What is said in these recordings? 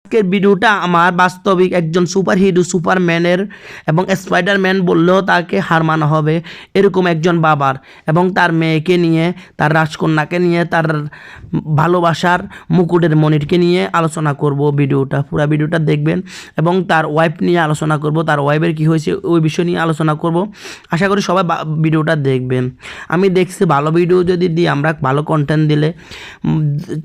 আজকের ভিডিওটা আমার বাস্তবিক একজন সুপার হিরো সুপারম্যানের এবং স্পাইডারম্যান বললেও তাকে হার মানা হবে এরকম একজন বাবার এবং তার মেয়েকে নিয়ে, তার রাজকন্যাকে নিয়ে, তার ভালোবাসার মুকুটের মনিরকে নিয়ে আলোচনা করব। পুরো ভিডিওটা দেখবেন এবং তার ওয়াইফ নিয়ে আলোচনা করব, তার ওয়াইফের কী হয়েছে ওই বিষয় নিয়ে আলোচনা করব। আশা করি সবাই ভিডিওটা দেখবেন। আমি দেখছি ভালো ভিডিও যদি দিই, আমরা ভালো কন্টেন্ট দিলে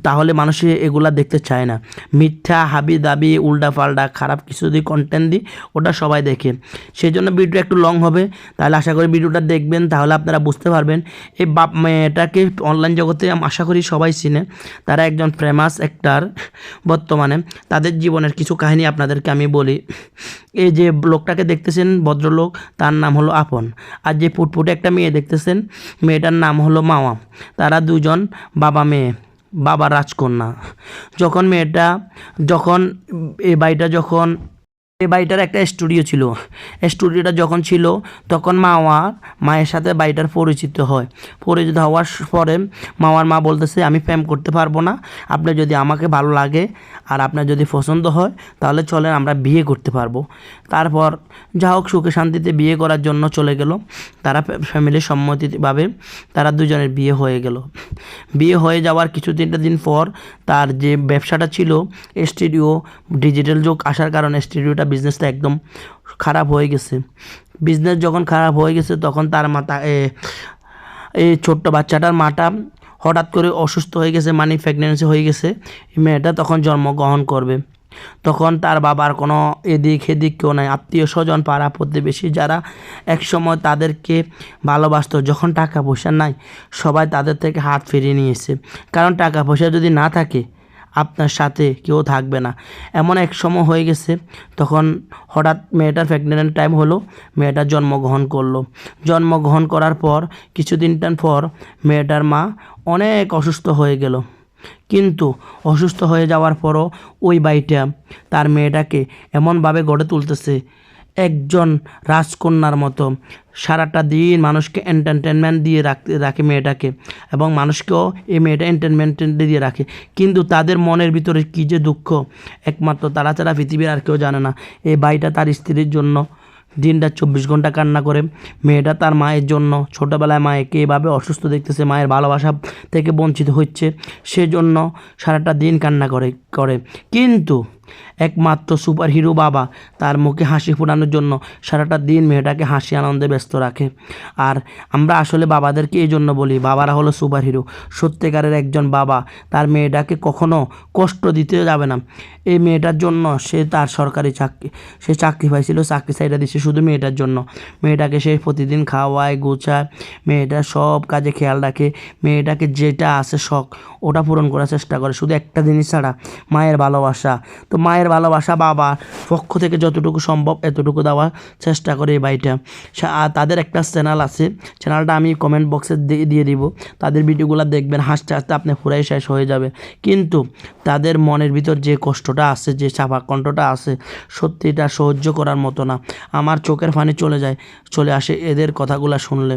তাহলে মানুষে এগুলা দেখতে চায় না। মিথ্যা হাবি দাবি উল্টা পাল্টা খারাপ কিছু যদি কন্টেন্ট দিই ওটা সবাই দেখে, সেই জন্য ভিডিও একটু লং হবে। তাহলে আশা করি ভিডিওটা দেখবেন, তাহলে আপনারা বুঝতে পারবেন। এই বাপ মেয়েটাকে অনলাইন জগতে আশা করি সবাই চিনে, তারা একজন ফেমাস অ্যাক্টর বর্তমানে। তাদের জীবনের কিছু কাহিনী আপনাদেরকে আমি বলি। এই যে লোকটাকে দেখতেছেন ভদ্রলোক, তার নাম হলো আপন। আর যে ফুটফুটে একটা মেয়ে দেখতেছেন, মেয়েটার নাম হলো মাওয়া। তারা দুজন বাবা মেয়ে, বাবা রাজকন্যা। যখন এই বাড়িটার একটা স্টুডিও ছিল, স্টুডিওটা যখন ছিল তখন মায়ের সাথে বাড়িটার পরিচিত হওয়ার পরে মাওয়ার মা বলতেছে, আমি প্রেম করতে পারবো না, আপনার যদি আমাকে ভালো লাগে আর আপনার যদি পছন্দ হয় তাহলে চলেন আমরা বিয়ে করতে পারবো। তারপর যা হোক সুখে শান্তিতে বিয়ে করার জন্য চলে গেল তারা, ফ্যামিলির সম্মতিভাবে তারা দুজনের বিয়ে হয়ে গেল। বিয়ে হয়ে যাওয়ার দিন পর তার যে ব্যবসাটা ছিল স্টুডিও, ডিজিটাল যুগ আসার কারণে স্টুডিওটা বিজনেসটা একদম খারাপ হয়ে গেছে। বিজনেস যখন খারাপ হয়ে গেছে তখন তার এই ছোট্ট বাচ্চাটার মাটা হঠাৎ করে অসুস্থ হয়ে গেছে, মানে প্রেগনেন্সি হয়ে গেছে। মেয়েটা তখন জন্মগ্রহণ করবে। তখন তার বাবার কোনো এদিক কেউ নাই, আত্মীয় স্বজন পাড়া প্রতিবেশী যারা একসময় তাদেরকে ভালোবাসতো, যখন টাকা পয়সা নাই সবাই তাদের থেকে হাত ফিরিয়ে নিয়েছে। কারণ টাকা পয়সা যদি না থাকে আপনার সাথে কেউ থাকবে না, এমন এক সময় হয়ে গেছে। তখন হঠাৎ মেয়েটার প্রেগনেন্ট টাইম হলো, মেয়েটা জন্মগ্রহণ করার পর কিছুদিন পর মেয়েটার মা অনেক অসুস্থ হয়ে গেল। কিন্তু অসুস্থ হয়ে যাওয়ার পরও ওই বাড়িটা তার মেয়েটাকে এমনভাবে গড়ে তুলতেছে একজন রাজকন্যার মতো। সারাটা দিন মানুষকে এন্টারটেনমেন্ট দিয়ে রাখে মেয়েটাকে, এবং মানুষকেও এই মেয়েটা এন্টারটেনমেন্ট দিয়ে রাখে। কিন্তু তাদের মনের ভিতরে কী যে দুঃখ একমাত্র তারা ছাড়া পৃথিবীর আর কেউ জানে না। এই বাড়িটা তার স্ত্রীর জন্য দিনটা 24 ঘন্টা কান্না করে। মেয়েটা তার মায়ের জন্য ছোটোবেলায় মায়েকে এভাবে অসুস্থ দেখতেছে, মায়ের ভালোবাসা থেকে বঞ্চিত হচ্ছে, সেজন্য সারাটা দিন কান্না করে। কিন্তু একমাত্র সুপার হিরো বাবা তার মুখে হাসি ফোটানোর জন্য সারাটা দিন মেয়েটাকে হাসি আনন্দে ব্যস্ত রাখে। আর আমরা আসলে বাবাদেরকে এই জন্য বলি বাবারা হলো সুপার হিরো। সত্যিকারের একজন বাবা তার মেয়েটাকে কখনো কষ্ট দিতে যাবে না। এই মেয়েটার জন্য সে তার সরকারি চাকরি পাইছিল, চাকরি সাইডে দিচ্ছে শুধু মেয়েটার জন্য। মেয়েটাকে সে প্রতিদিন খাওয়ায়, গোছায়, মেয়েটার সব কাজে খেয়াল রাখে। মেয়েটাকে যেটা আছে শখ ওটা পূরণ করার চেষ্টা করে, শুধু একটা জিনিস ছাড়া, মায়ের ভালোবাসা। তো মায়ের ভালোবাসা বাবার পক্ষ থেকে যতটুকু সম্ভব এতটুকু দেওয়ার চেষ্টা করে এই বাড়িটা। তাদের একটা চ্যানেল আছে, চ্যানেলটা আমি কমেন্ট বক্সে দিয়ে দিব। তাদের ভিডিওগুলো দেখবেন, হাসতে হাসতে আপনি পুরাই শেষ হয়ে যাবে। কিন্তু তাদের মনের ভিতর যে কষ্টটা আছে, যে চাপা কণ্ঠটা আছে, সত্যি এটা সহ্য করার মতো না। আমার চোখের পানি চলে আসে এদের কথাগুলো শুনলে।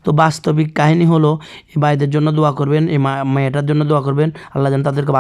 তো বাস্তবিক কাহিনী হলো এই ভাইদের জন্য দোয়া করবেন, এই মেয়েটার জন্য দোয়া করবেন, আল্লাহ যেন তাদেরকে